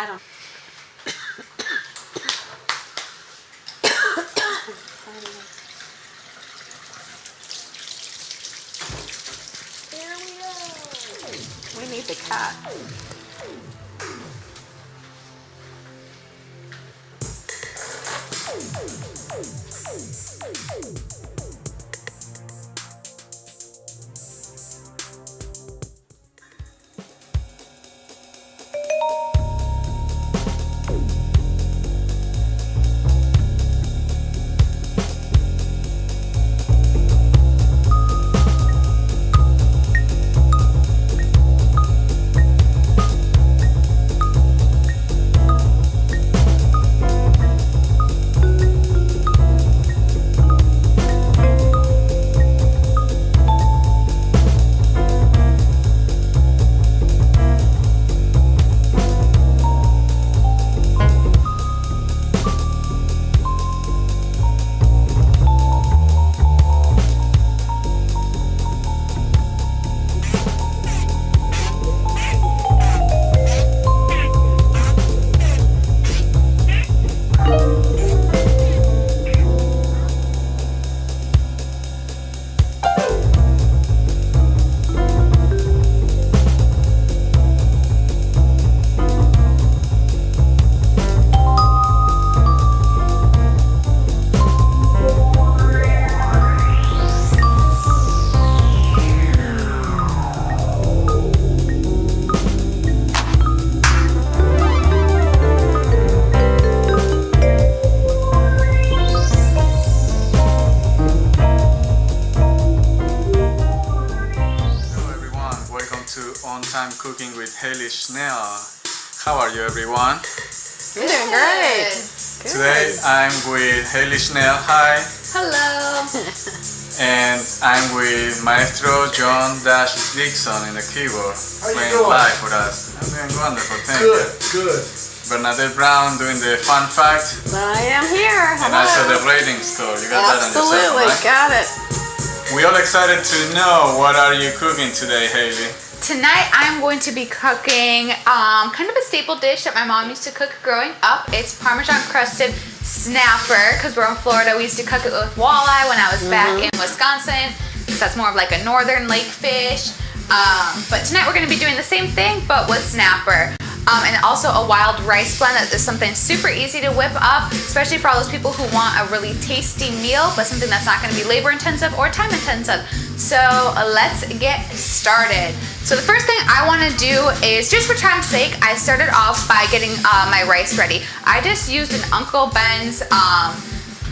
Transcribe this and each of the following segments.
I don't. Here we go. We need the cat. Cooking with Hayley Schnell. How are you, everyone? You're doing great. Good. Today I'm with Hayley Schnell. Hi. Hello. And I'm with Maestro John Dixon in the keyboard, playing live for us. I'm doing wonderful. Thank you. Good. Bernadette Brown doing the fun fact. I am here. And also the rating score. You got that on your cell phone, right? Got it. We all excited to know what are you cooking today, Hayley? Tonight I'm going to be cooking kind of a staple dish that my mom used to cook growing up. It's Parmesan crusted snapper, because we're in Florida. We used to cook it with walleye when I was back in Wisconsin, because that's more of like a northern lake fish. But tonight we're going to be doing the same thing, but with snapper. And also a wild rice blend. That is something super easy to whip up, especially for all those people who want a really tasty meal, but something that's not going to be labor intensive or time intensive. So let's get started. So the first thing I want to do is, just for time's sake, I started off by getting my rice ready. I just used an Uncle Ben's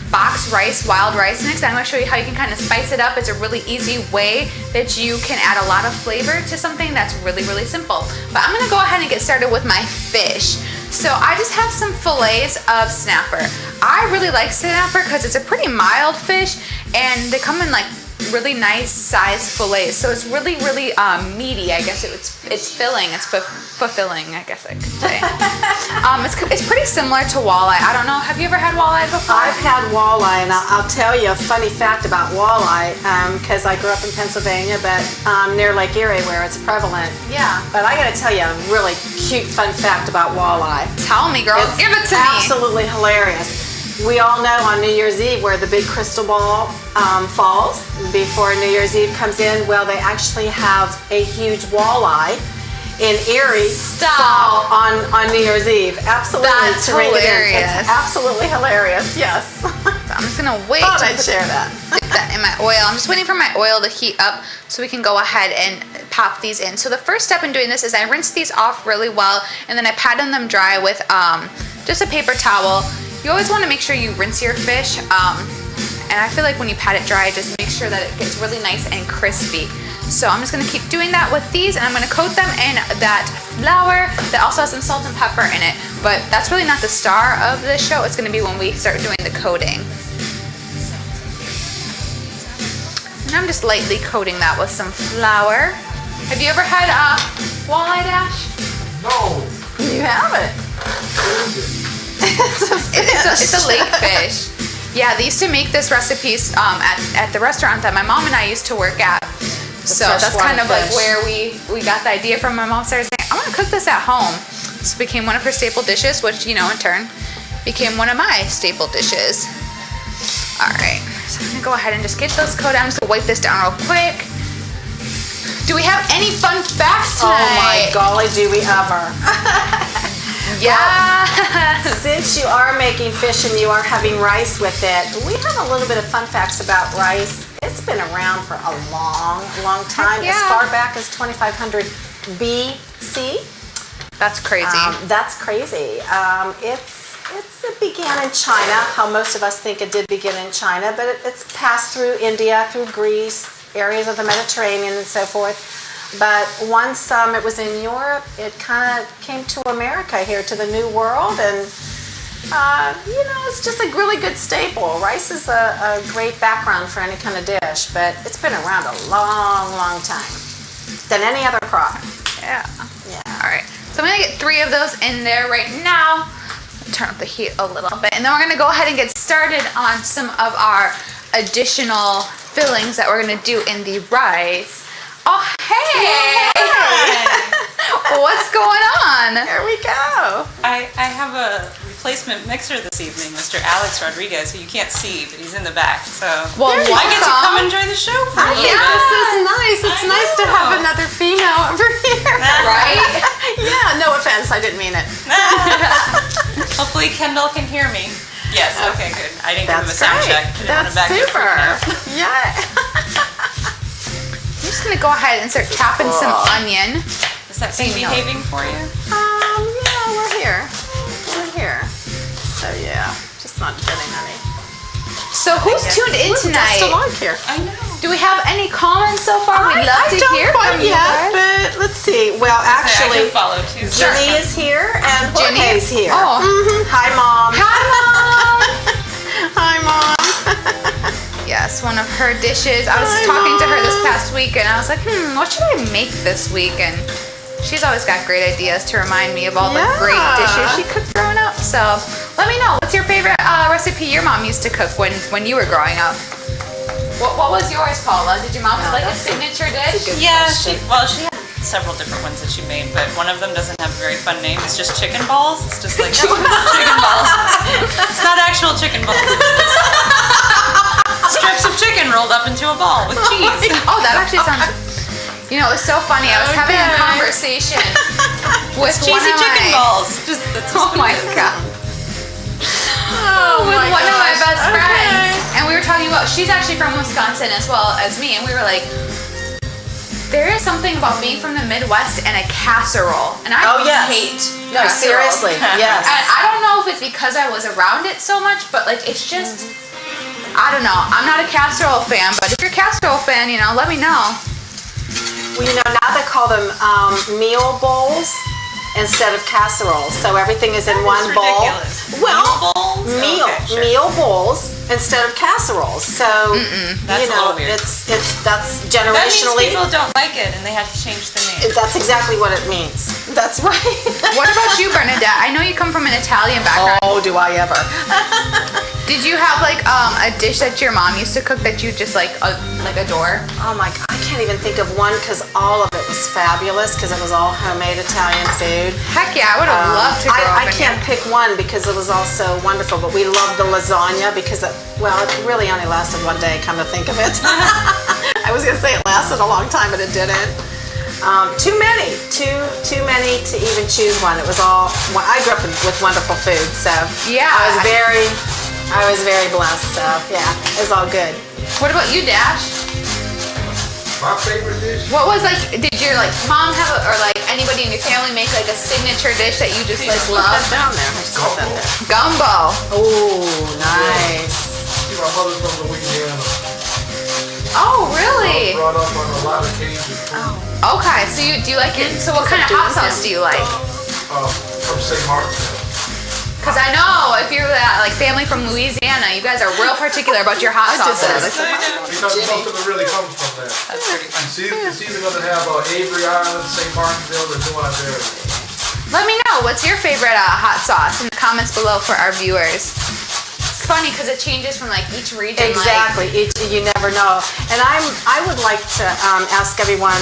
box rice, wild rice mix. I'm going to show you how you can kind of spice it up. It's a really easy way that you can add a lot of flavor to something that's really, really simple. But I'm going to go ahead and get started with my fish. So I just have some fillets of snapper. I really like snapper because it's a pretty mild fish, and they come in like really nice sized fillets, so it's really, really meaty. I guess it's filling. It's fulfilling, I guess I could say. It's pretty similar to walleye. I don't know. Have you ever had walleye before? I've had walleye, and I'll tell you a funny fact about walleye, because I grew up in Pennsylvania, but near Lake Erie, where it's prevalent. Yeah. But I got to tell you a really cute fun fact about walleye. Tell me, girl. Give it to me. Absolutely hilarious. We all know on New Year's Eve where the big crystal ball falls before New Year's Eve comes in. Well, they actually have a huge walleye in Erie fall on New Year's Eve. Absolutely. That's hilarious. It's absolutely hilarious, yes. I'm just going to wait Thought to I'd share that. dip that in my oil. I'm just waiting for my oil to heat up so we can go ahead and pop these in. So the first step in doing this is I rinse these off really well, and then I pat them dry with just a paper towel. You always want to make sure you rinse your fish, and I feel like when you pat it dry, just make sure that it gets really nice and crispy. So I'm just going to keep doing that with these, and I'm going to coat them in that flour that also has some salt and pepper in it. But that's really not the star of the show. It's going to be when we start doing the coating. And I'm just lightly coating that with some flour. Have you ever had a walleye, Dash? No. You haven't. It's a lake fish. Yeah, they used to make this recipes at the restaurant that my mom and I used to work at. So that's kind of like where we got the idea from. My mom started saying, I want to cook this at home. So it became one of her staple dishes, which, you know, in turn became one of my staple dishes. All right, so I'm gonna go ahead and just get those coated. I'm just gonna wipe this down real quick. Do we have any fun facts tonight? Oh my golly, do we ever. Yeah. Well, since you are making fish and you are having rice with it, we have a little bit of fun facts about rice. It's been around for a long, long time, Heck yeah. as far back as 2500 BC. That's crazy. That's crazy. It began in China, how most of us think it did begin in China, but it's passed through India, through Greece, areas of the Mediterranean and so forth. But once it was in Europe, it kind of came to America here, to the New World, and you know, it's just a really good staple. Rice is a great background for any kind of dish, but it's been around a long, long time than any other crop. Yeah. Yeah. All right, so I'm gonna get 3 of those in there right now. Turn up the heat a little bit, and then we're gonna go ahead and get started on some of our additional fillings that we're gonna do in the rice. Oh, hey! What's going on? There we go. I have a replacement mixer this evening, Mr. Alex Rodriguez, who you can't see, but he's in the back. So Well, I get to come welcome. enjoy the show for a little Yeah, bit. this is nice. It's I nice to know. have another female over here. Right? Yeah, no offense, I didn't mean it. Hopefully Kendall can hear me. Yes, okay, good. I didn't give him a That's sound great. check. I didn't want That's to back you super. up. Yeah. I'm just gonna go ahead and start chopping some onion. Is that thing behaving for you? Yeah, we're here. We're here. So yeah, just not getting any. So who's tuned in We're tonight? just along here. I know. Do we have any comments so far? We'd love I to don't hear quite from you yet, guys. but let's see. Well, I actually, can follow too. Jenny is here and Jenny? Jorge's here. Oh. Hi, Mom. Hi, Mom! Hi, Mom. Yes, one of her dishes. I was Hi, talking to her this Mom. past week, and I was like, what should I make this week? And she's always got great ideas to remind me of all the great Yeah. dishes she cooked growing up. So let me know, what's your favorite recipe your mom used to cook when you were growing up? What was yours, Paula? Did your mom have like a signature dish? Yeah, she had several different ones that she made, but one of them doesn't have a very fun name. It's just chicken balls. It's just like chicken balls. It's not actual chicken balls. It's strips of chicken rolled up into a ball with cheese. Oh, that actually sounds. You know, it was so funny. I was having a Okay. conversation with It's one cheesy of chicken my. balls. That's Oh my god. Oh With my one of my gosh. best friends, and we were talking about. She's actually from Wisconsin as well as me, and we were like, there is something about being from the Midwest and a casserole, and I Oh, yes. hate No, casserole. seriously. Yes. And I don't know if it's because I was around it so much, but like it's just, I don't know. I'm not a casserole fan, but if you're a casserole fan, you know, let me know. Well, you know, now they call them meal bowls instead of casseroles. So everything is in one It's bowl. ridiculous. Well, Meal bowls? Okay, sure. meal bowls instead of casseroles. So That's you a know, little weird. that's That means generationally. people don't like it and they have to change the name. That's exactly what it means. That's right. What about you, Bernadette? I know you come from an Italian background. Oh, do I ever? Did you have like a dish that your mom used to cook that you just like adore? Oh my God, I can't even think of one because all of it was fabulous because it was all homemade Italian food. Heck yeah, I would have loved to grow up I in can't pick one because it was all so wonderful, but we loved the lasagna because it really only lasted one day, come to think of it. I was gonna say it lasted a long time, but it didn't. Too many to even choose one. It was all, I grew up with wonderful food, so Yeah. I was very blessed, so yeah, it was all good. What about you, Dash? My favorite dish? What was like, did your like mom have or like anybody in your family make like a signature dish that you just like Put that love? down there. Just put that there. Gumbo. Oh, nice. See, my mother's from Louisiana. Oh, really? Brought up on a lot of Cajun food. Okay, so do you like it? So what kind of hot sauce do you like? From St. Martin. Because I know if you're that like family from Louisiana, you guys are real particular about your hot I did that. I sauces. said, Because most of it really comes from there. That's pretty fun. It's either going to have Avery Island, St. Martinville, or New Iberia. Let me know, what's your favorite hot sauce in the comments below for our viewers. It's funny because it changes from like each region. exactly. You never know. And I would like to ask everyone,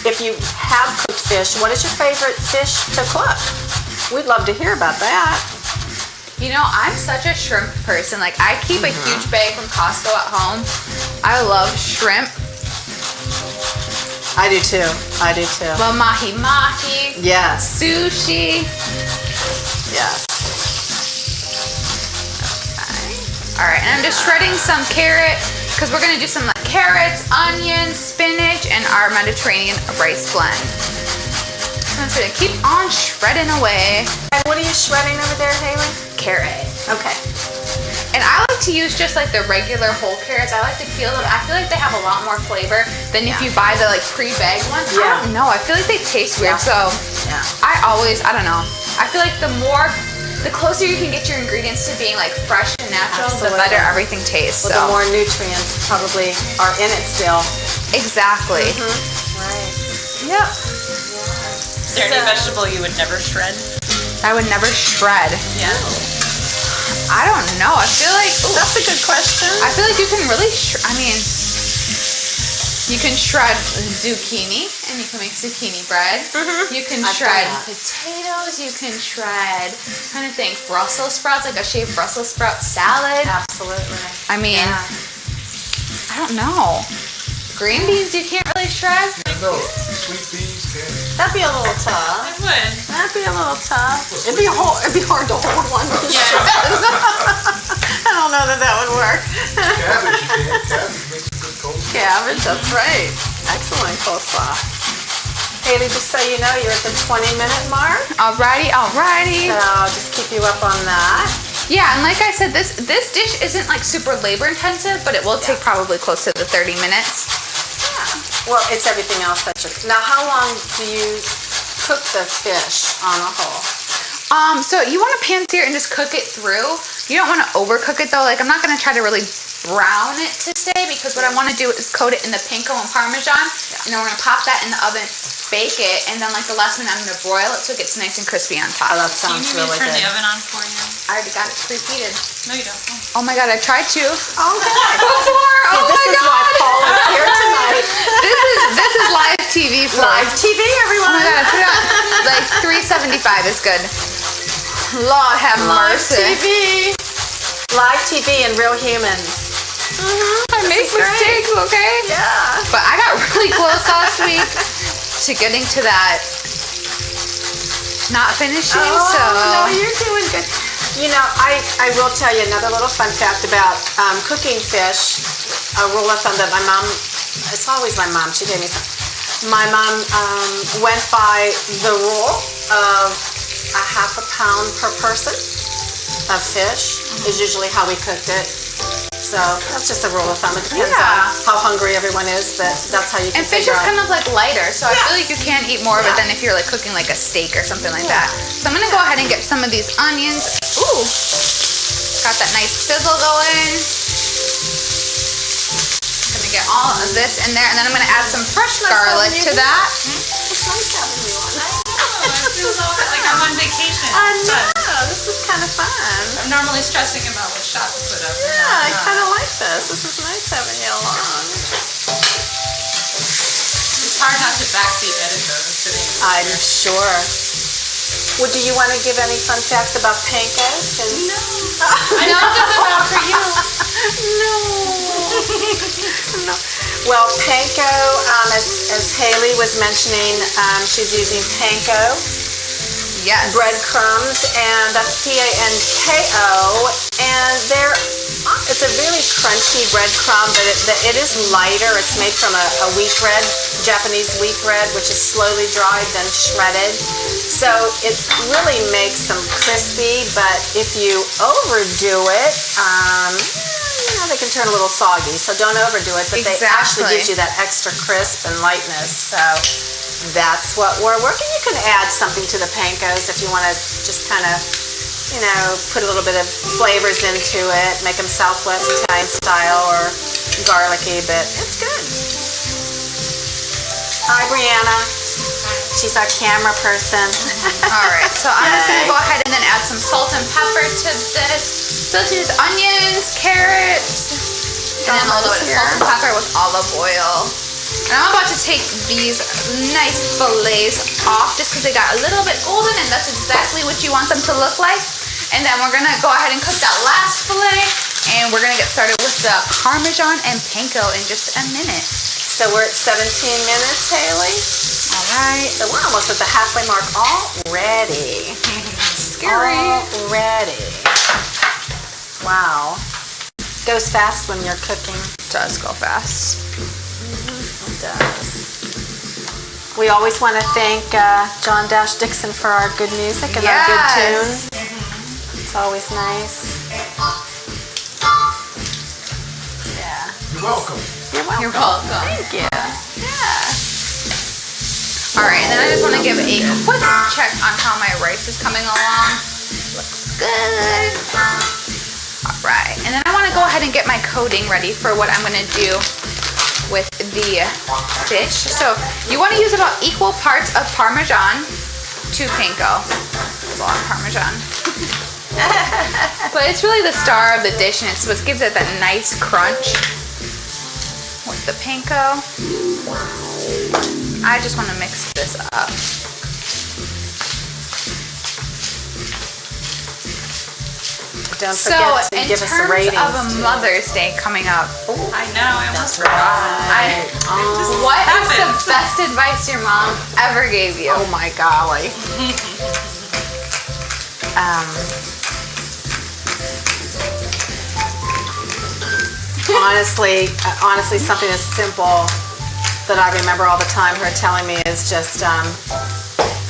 if you have cooked fish, what is your favorite fish to cook? We'd love to hear about that. You know, I'm such a shrimp person. Like, I keep a huge bag from Costco at home. I love shrimp. I do too. I do too. Love mahi-mahi. Yes. Sushi. Yes. All right, and I'm just shredding some carrot because we're gonna do some like carrots, onions, spinach, and our Mediterranean rice blend. So I'm just gonna keep on shredding away. And what are you shredding over there, Hayley? Carrot. Okay. And I like to use just like the regular whole carrots. I like to peel them. I feel like they have a lot more flavor than if you buy the like pre-bagged ones. Yeah. I don't know. I feel like they taste weird. So Yeah. I don't know. I feel like the closer you can get your ingredients to being like fresh and natural, the Absolutely. better everything tastes. Well, the more nutrients probably are in it still. Exactly. Right. Yep. Is there any vegetable you would never shred? I would never shred. Yeah. I don't know. I feel like That's a good question. I feel like you can really you can shred zucchini and you can make zucchini bread. You can I've shred done that. potatoes. You can shred, I'm trying to think, Brussels sprouts, like a shaved Brussels sprout salad. Absolutely. I mean, I don't know. Green beans you can't really shred. No, sweet peas, carrots. That'd be a little tough. I would. That'd be a little tough. It'd be hard to hold one. Yeah. I don't know that would work. Cabbage, you can. Cabbage makes a good coleslaw. Cabbage, that's right. Excellent coleslaw. Hayley, just so you know, you're at the 20-minute mark. Alrighty. So I'll just keep you up on that. Yeah, and like I said, this dish isn't like super labor intensive, but it will take probably close to the 30 minutes. Well, it's everything else that you're... Now, how long do you cook the fish on a whole? So you want to pan sear and just cook it through. You don't want to overcook it though. Like, I'm not going to try to really brown it to say, because what I want to do is coat it in the Panko and Parmesan, and then we're going to pop that in the oven, bake it, and then like the last minute I'm going to broil it so it gets nice and crispy on top. Oh, that Do you sounds need me to really turn good. the oven on for you? I already got it preheated. No, you don't. Oh my god, I tried to. Okay. Before, oh This my is why god. Paul is here tonight. This is live TV for Live TV, everyone. Oh my god, I put it on like 375 is good. Lord have Live mercy. TV. Live TV and real humans. I make is great. mistakes, okay? Yeah. But I got really close last week to getting to that not finishing, so No, you're doing good. You know, I will tell you another little fun fact about cooking fish. A rule of thumb that my mom, it's always my mom, she gave me some. My mom went by the rule of a half a pound per person of fish is usually how we cooked it. So that's just a rule of thumb. It depends on how hungry everyone is, but that's how you can and fish figure is out. kind of like lighter, so I feel like you can eat more of it than if you're like cooking like a steak or something like that. So I'm gonna go ahead and get some of these onions. Ooh, got that nice sizzle going. Gonna get all of this in there, and then I'm gonna add some fresh garlic to that. It's nice having you on. I feel like I'm on vacation. I know, this is kind of fun. I'm normally stressing about what shot to put up. Yeah, I kind of like this. This is nice having you along. It's hard not to backseat edit those. I'm sure. Well, do you want to give any fun facts about Panko? No. I know this about for you. No. Well, Panko, as Hayley was mentioning, she's using Panko Yes. breadcrumbs, and that's Panko, and it's a really crunchy breadcrumb, but it is lighter. It's made from a wheat bread, Japanese wheat bread, which is slowly dried, then shredded. So it really makes them crispy, but if you overdo it, they can turn a little soggy. So don't overdo it, but they actually gives you that extra crisp and lightness. So that's what we're working. You can add something to the Pankos if you want to just kind of, put a little bit of flavors into it, make them Southwest Italian style or garlicky, but it's good. Hi, Brianna. She's our camera person. All right, so I'm just gonna go ahead and then add some salt and pepper to this. So let's use onions, carrots, and then a little bit of salt and pepper with olive oil. And I'm about to take these nice fillets off just because they got a little bit golden, and that's exactly what you want them to look like. And then we're gonna go ahead and cook that last fillet, and we're gonna get started with the Parmesan and Panko in just a minute. So we're at 17 minutes, Hayley. All right. So we're almost at the halfway mark already. Scary. Already. Wow. Goes fast when you're cooking. It does go fast. It does. We always want to thank John Dixon for our good music and our good tunes. It's always nice. Yeah. You're welcome. You're welcome. You're welcome. Thank you. Yeah. All right, and then I just want to give a quick check on how my rice is coming along. Looks good. All right, and then I want to go ahead and get my coating ready for what I'm going to do with the fish. So you want to use about equal parts of Parmesan to Panko. There's a lot of Parmesan. But it's really the star of the dish, and it's what gives it that nice crunch with the Panko. I just want to mix this up. Don't forget to in give us the terms ratings. of a Mother's Day coming up, I know, I almost Right. forgot. what is the happens. best advice your mom ever gave you? Oh my golly. Honestly, something as simple that I remember all the time her telling me is just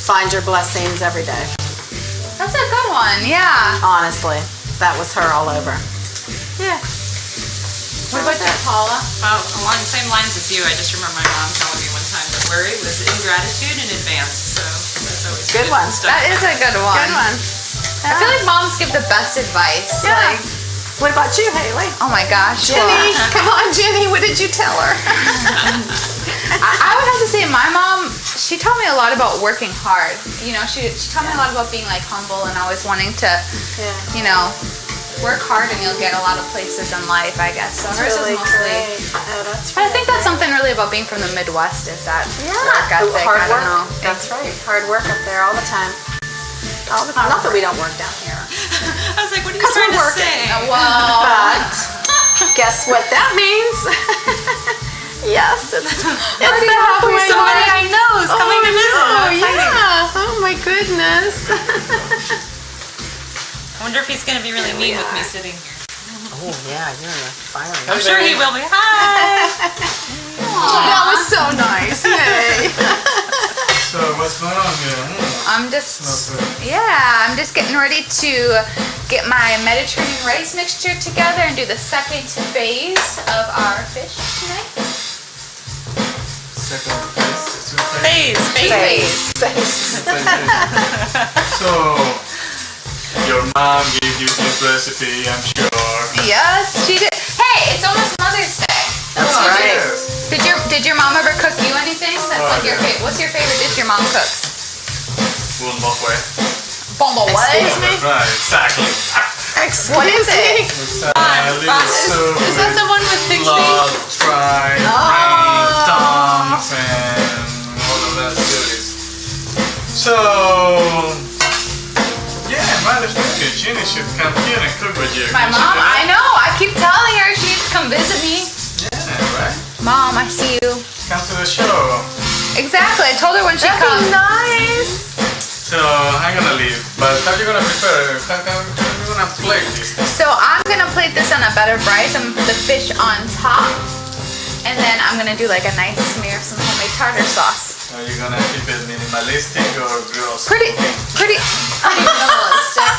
find your blessings every day. That's a good one, yeah. Honestly, that was her all over. Yeah. What about that, Paula? Well, along the same lines as you, I just remember my mom telling me one time that worry was ingratitude in advance. So that's always Good one. stuff. That is a good one. Good one. I feel like moms give the best advice. Yeah. Like, What about you, Hayley? oh my gosh. Jenny, come on, Jenny. What did you tell her? I would have to say my mom, she taught me a lot about working hard. You know, she taught me a lot about being like humble and always wanting to, you know, work hard and you'll get a lot of places in life, I guess. So hers is mostly. great. Oh, that's But I think that's something really about being from the Midwest is that work ethic. Hard I work. don't know. That's right. Hard work up there all the time. All the time. Not that we don't work down here. I was like, what are you 'Cause trying we're to working. say? Well, But guess what that means? Yes, it's the halfway Somebody mark. I know is coming to visit. Oh, How exciting. yeah. Oh my goodness. I wonder if he's going to be really mean with me sitting here. Oh yeah, you're in the firing. I'm sure he will be. Hi! That was so nice. Yay. So what's going on here? I'm just getting ready to get my Mediterranean rice mixture together and do the second phase of our fish tonight. Second phase. Phase. So your mom gave you this recipe, I'm sure. Yes, she did. Hey, it's almost Mother's Day. That's Oh, right. yes. Did your mom ever cook you anything? That's Oh, like your yeah. favorite. What's your favorite dish your mom cooks? Bombo Excuse me? Right, exactly. What is it? It's a little soup Is that the one with pig's feet? blood, fried, brain, tongues, and all of that goodies. So, yeah, Mother's Day, Jenny should come here and cook with you. My Can she mom, do that? I know. I keep telling her she needs to come visit me. Yeah, right? Mom, I see you. Come to the show. Exactly. I told her when she That'd comes. be nice. So, I'm gonna leave. But how are you gonna prepare? How are you gonna plate this? So I'm gonna plate this on a bed of rice. I'm gonna put the fish on top, and then I'm gonna do like a nice smear of some homemade tartar sauce. Are you gonna keep it minimalistic or gross? Pretty minimalistic.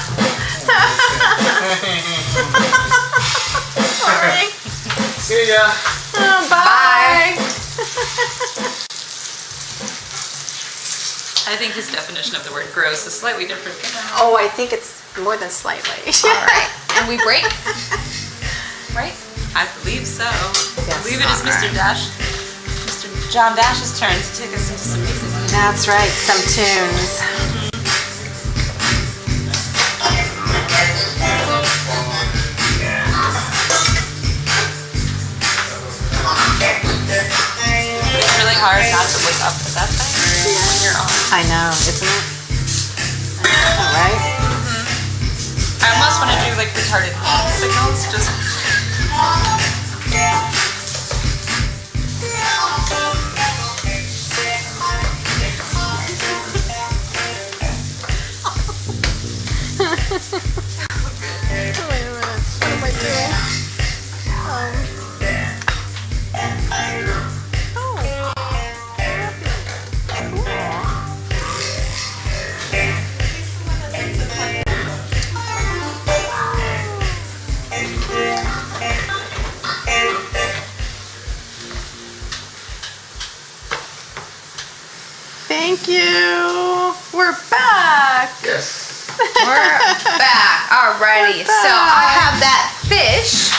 Sorry. See ya. Oh, bye. I think his definition of the word gross is slightly different. Oh, I think it's more than slightly. All right, and we break. Right? I believe so. Yes. I believe it is Mr. John Dash's turn to take us into some music. That's right. Some tunes. I'll put that timer and you're on. I know, isn't it? All right. I almost want to do like retarded signals, just. Wait a minute, what am I doing? Thank you. We're back. Yes. We're back. Alrighty. So I have that fish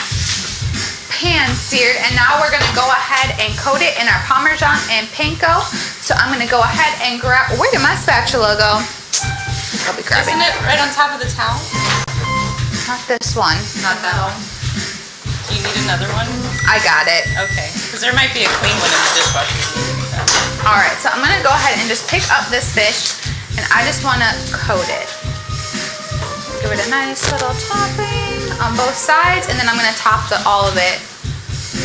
pan seared, and now we're gonna go ahead and coat it in our Parmesan and Panko. So I'm gonna go ahead and grab. Where did my spatula go? I'll be grabbing. Isn't it right on top of the towel? Not this one. Not that one. Do you need another one? I got it. Okay, because there might be a clean one in the dishwasher. Alright, so I'm gonna go ahead and just pick up this fish, and I just wanna coat it. Give it a nice little topping on both sides, and then I'm gonna top all of it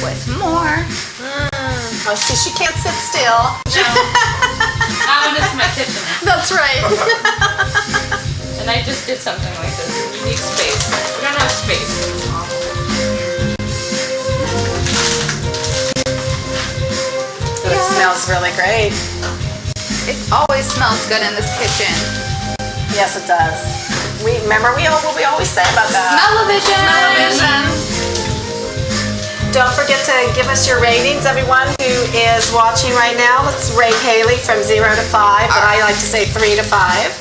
with more. Oh, see, she can't sit still. No. That one is my kitchen. That's right. And I just did something like this. You need space. We don't have space. It smells really great. It always smells good in this kitchen. Yes, it does. Remember what we always say about that. Smell-o-vision! Smell-o-vision. Don't forget to give us your ratings, everyone who is watching right now. Let's rate Hayley from 0 to 5, but I like to say 3 to 5.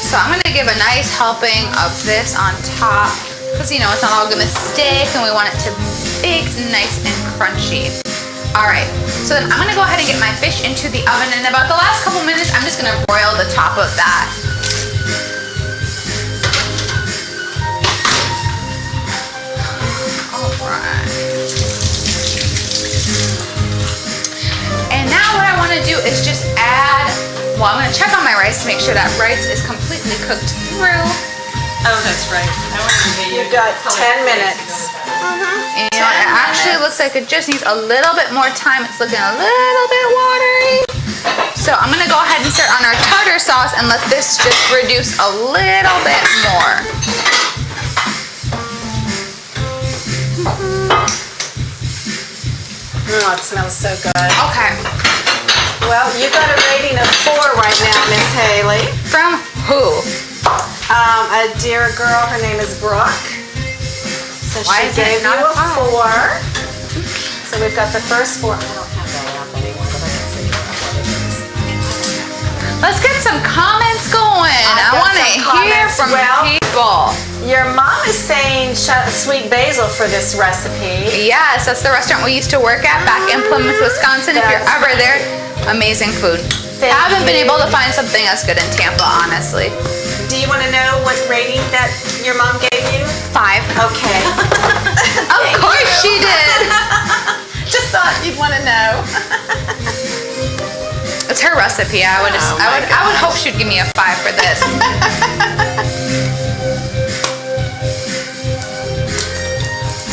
So I'm gonna give a nice helping of this on top, because you know it's not all gonna stick, and we want it to bake nice and crunchy. Alright, so then I'm gonna go ahead and get my fish into the oven, and in about the last couple minutes, I'm just gonna broil the top of that. Alright. And now what I wanna do is just add, well, I'm gonna check on my rice to make sure that rice is completely cooked through. Oh, that's right. I wanted to get you. You've got 10 minutes. And it actually looks like it just needs a little bit more time. It's looking a little bit watery. So I'm gonna go ahead and start on our tartar sauce and let this just reduce a little bit more. Oh, it smells so good. Okay. Well, you got a rating of 4 right now, Miss Hayley. From who? A dear girl, her name is Brooke. So Why she is it gave not you a a 4. So we've got the first 4. I don't have that up anymore, but I can see what it is. Let's get some comments going. I got want to some hear comments. from Well, people. Your mom is saying sweet basil for this recipe. Yes, that's the restaurant we used to work at back in Plymouth, Wisconsin. If you're That's ever there, amazing food. Thank Haven't been you. able to find something as good in Tampa, honestly. Do you want to know what rating that your mom gave you? 5. Okay. Of course she did. Just thought you'd want to know. It's her recipe. I would hope she'd give me a 5 for this.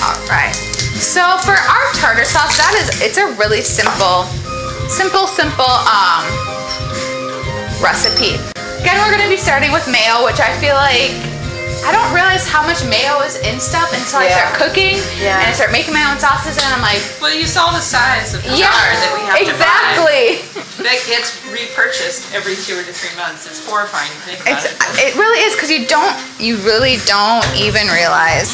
All right. So for our tartar sauce, it's a really simple recipe. Again, we're gonna be starting with mayo, which I feel like I don't realize how much mayo is in stuff until I start cooking and I start making my own sauces, and I'm like, Well, you saw the size of the jar that we have to buy. exactly. That gets repurchased every 2 or 3 months. It's horrifying to think about It really is, because you really don't even realize.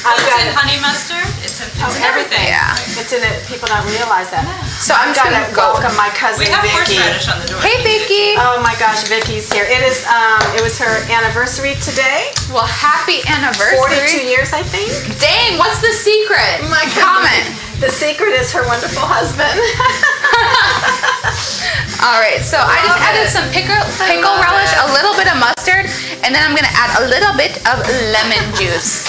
It's in honey mustard. It's in everything. Yeah. It's in it. People don't realize that. So I'm just gonna go. welcome my cousin We have Vicky. horseradish on the door. Hey, Vicky. Oh my gosh, Vicky's here. It was her anniversary today. Well, happy 42 anniversary. years, I think. Dang, what's the secret? My comment. The secret is her wonderful husband. All right, so I just added some pickle relish, a little bit of mustard, and then I'm gonna add a little bit of lemon juice.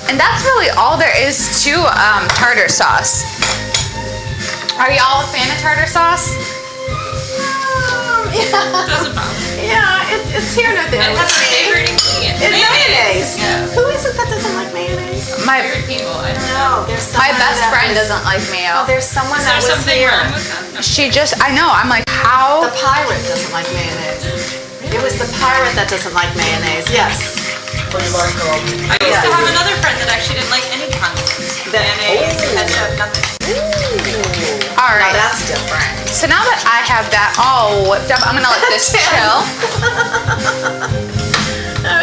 And that's really all there is to tartar sauce. Are y'all a fan of tartar sauce? Yeah, Doesn't bother me. it's here no there. And what's my favorite ingredient? It's mayonnaise. Yeah. Who is it that doesn't like mayonnaise? My Favorite people. I don't know. No, there's my someone best that friend was- doesn't like mayo. Oh, there's someone Is that there was something here. wrong with that? No. She just, I know, I'm like, how? The pirate doesn't like mayonnaise. It was the pirate that doesn't like mayonnaise. Yes. What do you like, I used to have another friend that actually didn't like any condiments. Mayonnaise, ketchup, nothing. All Now right. that's different. So now that I have that all whipped up, I'm gonna let this chill.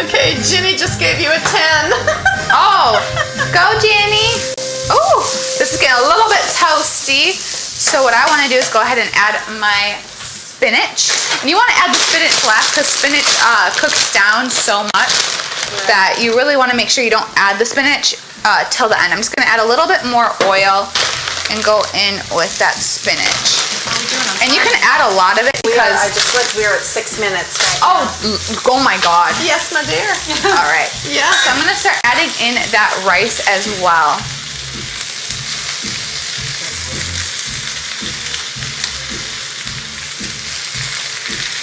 Okay, Ginny just gave you a 10. Oh, go Jenny. Oh, this is getting a little bit toasty. So what I want to do is go ahead and add my spinach. And you want to add the spinach last because spinach cooks down so much that you really want to make sure you don't add the spinach till the end. I'm just going to add a little bit more oil and go in with that spinach. And you can add a lot of it I because, just looked, we're at 6 minutes. Right oh my God. Yes, my dear. All right. Yeah. So I'm gonna start adding in that rice as well.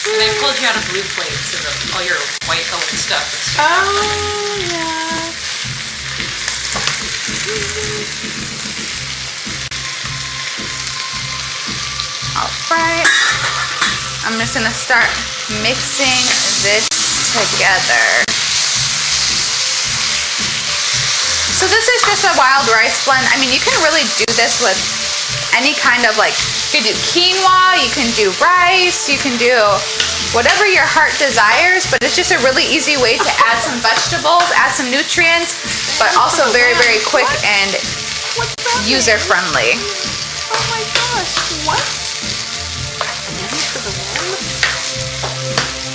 And I've pulled you out of blue plates so that all your white colored stuff is Oh, yeah. All right. I'm just gonna start mixing this together. So this is just a wild rice blend. I mean, you can really do this with any kind of like, you can do quinoa, you can do rice, you can do whatever your heart desires, but it's just a really easy way to add some vegetables, add some nutrients, but also very, very quick and What's that? user friendly. Oh my gosh. What? Ready for the one?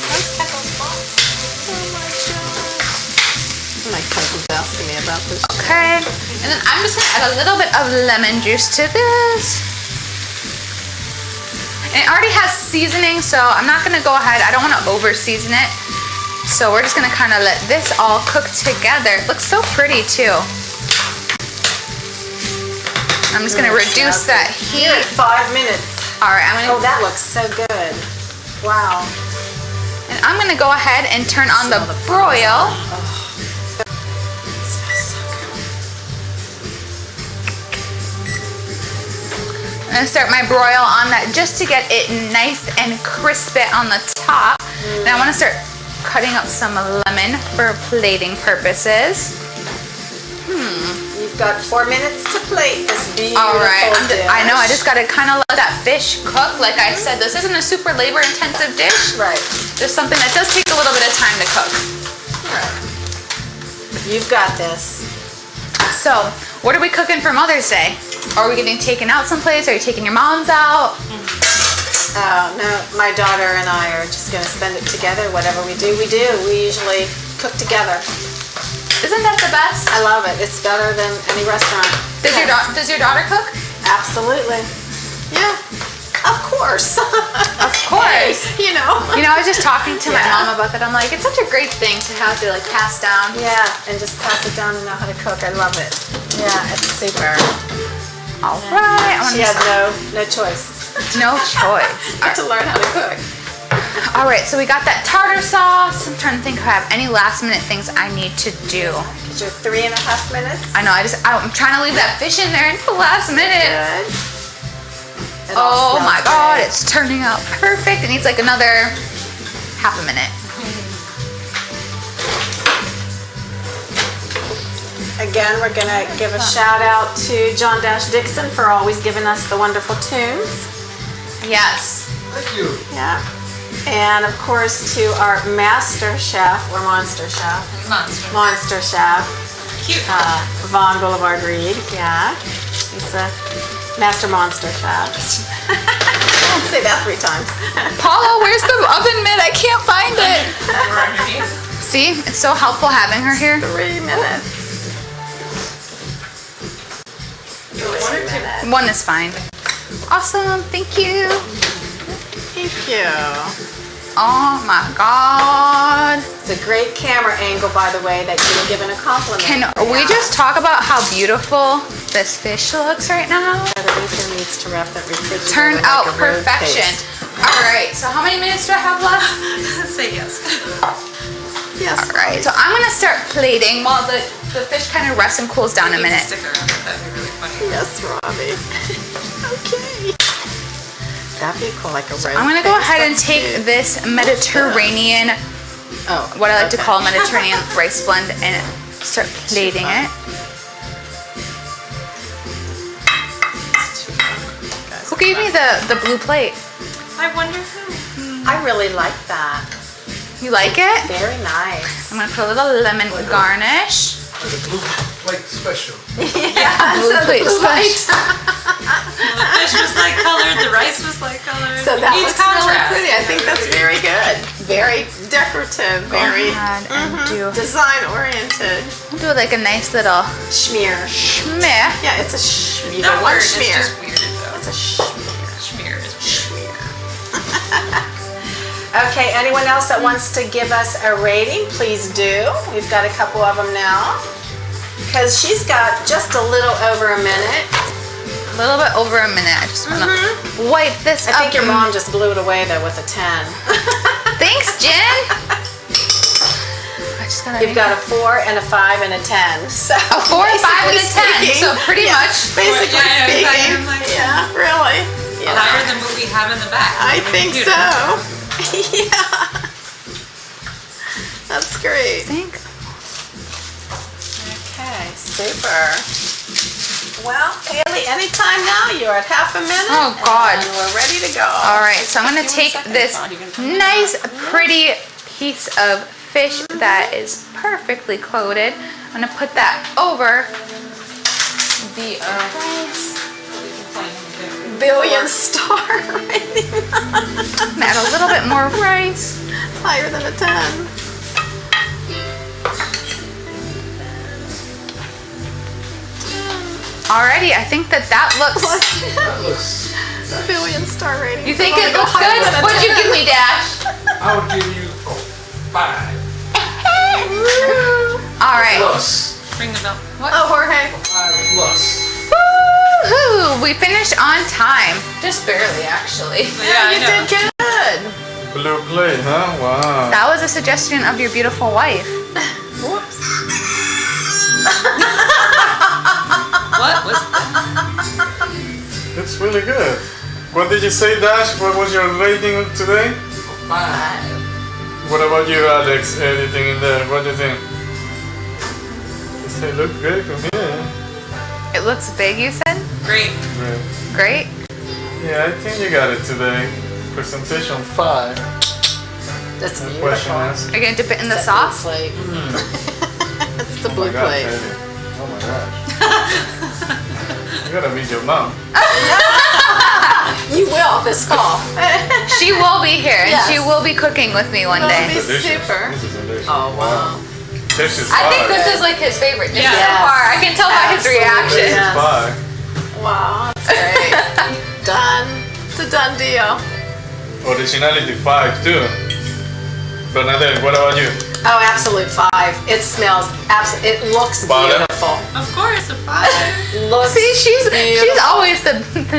Where's Pickle's box? Oh my gosh. My cousin's asking me about this. Okay, and then I'm just gonna add a little bit of lemon juice to this. And it already has seasoning, so I'm not gonna go ahead. I don't wanna over season it. So we're just gonna kind of let this all cook together. It looks so pretty too. I'm just gonna reduce that heat. Here at 5 minutes. All right, I'm Oh, gonna, that looks so good. Wow. and I'm gonna go ahead and turn on the broil. I'm gonna start my broil on that just to get it nice and crispy on the top. And I wanna start cutting up some lemon for plating purposes. You've got 4 minutes to plate this beautiful All right, dish. I know, I just gotta kind of let that fish cook. Like I said, this isn't a super labor intensive dish. Right. Just something that does take a little bit of time to cook. Right. You've got this. So, what are we cooking for Mother's Day? Are we getting taken out someplace? Are you taking your moms out? Oh, no, my daughter and I are just going to spend it together. Whatever we do, we do. We usually cook together. Isn't that the best? I love it. It's better than any restaurant. Does your daughter cook? Absolutely. Yeah, of course. Of course. You know. You know, I was just talking to my Yeah. mom about that. I'm like, it's such a great thing to have to like pass down. Yeah, and just pass it down and know how to cook. I love it. Yeah, it's super. All right. I want She had no choice. no choice. Got to learn how to cook. All right, so we got that tartar sauce. I'm trying to think if I have any last minute things I need to do. Is your 3.5 minutes? I know, I'm trying to leave that fish in there until the last minute. Good. It all Oh my smells God, great. it's turning out perfect. It needs like another half a minute. Again, we're gonna give a shout out to John Dash Dixon for always giving us the wonderful tunes. Yes. Thank you. Yeah. And of course to our master chef, or monster chef, monster chef, Cute. Vaughn Boulevard Reed. Yeah. He's a master monster chef. Don't say that 3 times. Paula, where's the oven mitt? I can't find it. Right. See, it's so helpful having her here. 3 minutes. 3 minutes. 1 is fine. Awesome, thank you. Thank you. Oh my God. It's a great camera angle, by the way, that you're given a compliment. Can we Yeah. just talk about how beautiful this fish looks right now? That Aretha needs to wrap that turn like out a road perfection. taste. All right, so how many minutes do I have left? Say yes. Yes. All right, so I'm gonna start plating while the fish kind of rests and cools down a You need to minute. stick around. That'd be really funny. Yes, Robbie. Okay. That'd be cool, like a road. I'm gonna go taste. ahead and That's take cute. this Mediterranean, Oh, what I like to okay. call Mediterranean rice blend, and start plating it. Who gave me the blue plate? I wonder who. I really like that. You like it? Very nice. I'm gonna put a little lemon garnish. The blue plate special. Yeah, Blue plate blue spice. Well, the fish was light colored, the rice was light colored. So It that needs looks really contrast. pretty. I think that's very good. Very decorative. Very ahead and do design oriented. do like a nice little Schmear. schmear. Yeah, it's a schmear. That One word is schmear. just weird though. It's a schmear. Schmear is weird. Okay, anyone else that wants to give us a rating, please do. We've got a couple of them now. Because she's got just a little over a minute. A little bit over a minute. I just wanna wipe this I up. think your mom just blew it away though with a 10. Thanks, Jen. I just gotta You've got a 4 and a 5 and a 10. So a 4, a 5, and a 10. basically So pretty yeah, much. Basically Yeah, I know, speaking. exactly. I'm like, yeah, really. Yeah. Higher than what we have in the back. I on the think computer. so. Yeah. That's great. Think. Okay, super. Well, Hayley, anytime now. You're at half a minute. Oh, God. And we're ready to go. All right, so I'm gonna take second, this Todd, you can turn it nice, pretty piece of fish that is perfectly coated. I'm gonna put that over the rice. Billion star rating. Add a little bit more rice. Higher than a 10. Alrighty, I think that looks. That looks. Billion star rating. You think Wanna it go looks higher good? than a What'd you 10? give me, Dash? I would give you a 5 Alright. plus. Ring the bell. Oh, Jorge. 5 plus. Woohoo! We finished on time. Just barely, actually. Yeah, I You know. did good. Blue plate, huh? Wow. That was a suggestion of your beautiful wife. Whoops. What was that? It's really good. What did you say, Dash? What was your rating today? 5. What about you, Alex? Anything in there? What do you think? It looks great from here. It looks big, you said? Great. Great. Great. Yeah, I think you got it today. Presentation 5. That's The beautiful. question is. Are you gonna dip it in the That sauce? blue plate. It's the Oh blue my God, plate. Hayley. Oh my gosh. You gotta meet your mom. You will this fall. She will be here, and Yes. she will be cooking with me one That'll day. be Delicious. super. This is delicious. Oh, wow. This is I think fire. this is like his favorite dish Yeah. so far. I can tell by his Absolutely. reaction. This Yes. is fire. Wow, that's great. Done. It's a done deal. Originality 5 too. Bernadette, what about you? Oh, absolute 5. It smells it looks Bottom. beautiful. Of course, a 5. Looks See, she's beautiful. always the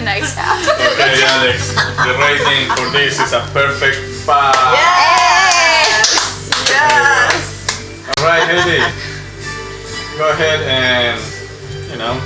nice half. Okay, Alex. The rating for this is a perfect 5. Yes! Yes! Alright, Hayley. Go ahead and,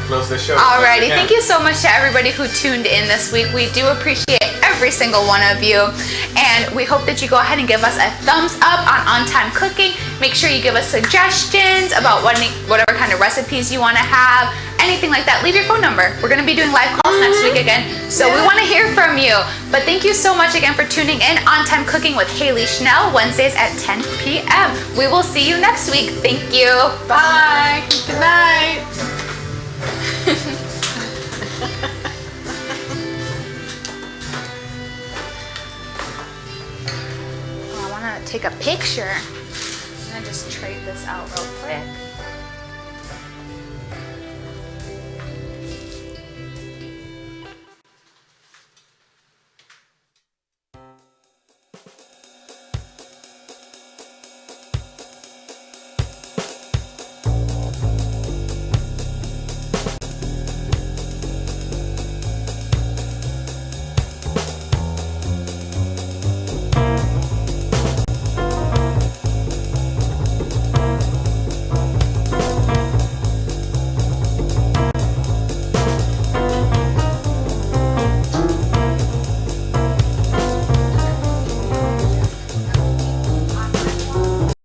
close the show. Alrighty, thank you so much to everybody who tuned in this week. We do appreciate every single one of you, and we hope that you go ahead and give us a thumbs up on time cooking. Make sure you give us suggestions about whatever kind of recipes you want to have, anything like that. Leave your phone number. We're going to be doing live calls next week again, so we want to hear from you. But thank you so much again for tuning in On Time Cooking with Hayley Schnell, Wednesdays at 10 p.m. We will see you next week. Thank you. Bye. Good night. I want to take a picture. I'm going to just trade this out real quick.